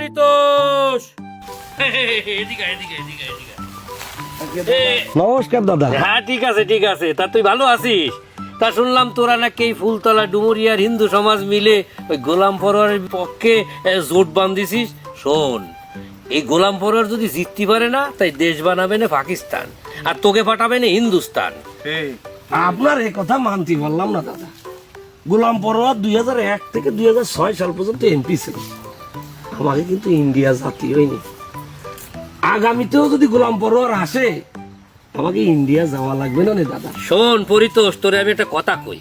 পরিতোষ। নমস্কার দাদা। হ্যাঁ ঠিক আছে ঠিক আছে, তা তুই ভালো আছিস? তা শুনলাম তোরা নাকি এই ফুলতলা ডুমুরিয়ার হিন্দু সমাজ মিলে ওই গোলাম পরোয়ারের পক্ষে জোট বাঁধিছিস। শোন, এই গোলাম পরোয়ার যদি জিততে পারে না, তাই দেশ বানাবে না পাকিস্তান, আর তোকে পাঠাবে না হিন্দুস্তান। আপনার এই কথা মানতে পারলাম না দাদা। গোলাম পরোয়ার 2001 থেকে 2006 সাল পর্যন্ত এমপি ছিল। আমাকে কিন্তু ইন্ডিয়া জাতি হয়নি। আগামীতেও যদি গোলাম পরোয়ার আসে, আমাকে ইন্ডিয়া যাওয়া লাগবে না দাদা। শোন পরিতোষ, তোরে আমি একটা কথা কই,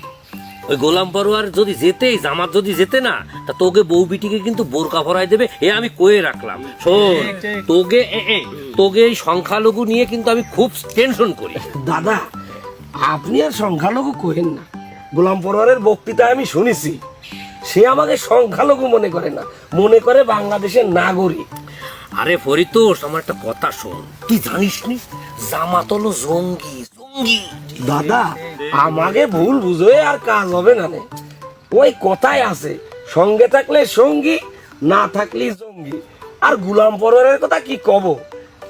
ওই গোলাম পরোয়ার যদি যেতেই, জামাত যদি যেতে না, তা তোকে বউ বিটিকে কিন্তু বোরকা পরাই দেবে, এ আমি কয়ে রাখলাম। শোন, তোকে এই সংখ্যালঘু নিয়ে কিন্তু আমি খুব টেনশন করি। দাদা, আপনি আর সংখ্যালঘু কহেন না। গোলাম পরোয়ারের বক্তৃতা আমি শুনেছি। সে আমাকে সংখ্যালঘু মনে করে না, মনে করে বাংলাদেশের নাগরিক। আরে পরিতোষ, আমার একটা কথা শোন, তুই জানিস নি জামাত হলো জঙ্গি। জঙ্গি দাদা, আমাকে ভুল বুঝে আর কাজ হবে না নে। ওই কথাই আছে, সঙ্গে থাকলে সঙ্গী, না থাকলে জঙ্গি। আর গোলাম পরোয়ারের কথা কি কব,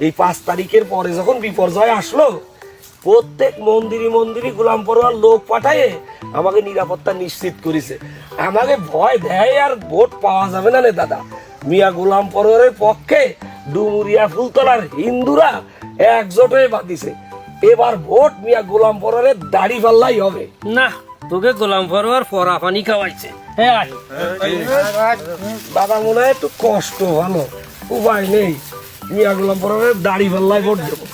এই 5 তারিখের পরে যখন বিপর্যয় আসলো, প্রত্যেক মন্দিরে গোলাম পরোয়ার লোক পাঠায় আমাকে নিরাপত্তা নিশ্চিত করেছে। আমাকে ভয় দেয় আর ভোট পাওয়া যাবে না রে দাদা। মিয়া গোলাম পরোয়ারের পক্ষে ডুমুরিয়া ফুলতলার হিন্দুরা একজোট হয়ে বাঁধিছে। এবার ভোট মিয়া গোলাম পরোয়ারের দাড়ি পাল্লাই হবে। না, তোকে গোলাম পরোয়ার পরা পানি খাওয়াইছে। হ্যাঁ আয়। দাদা, মনে হয় একটু কষ্ট, ভালো উপায় নেই। মিয়া গোলাম পরোয়ারের দাড়ি পাল্লাই ভোট দেবো।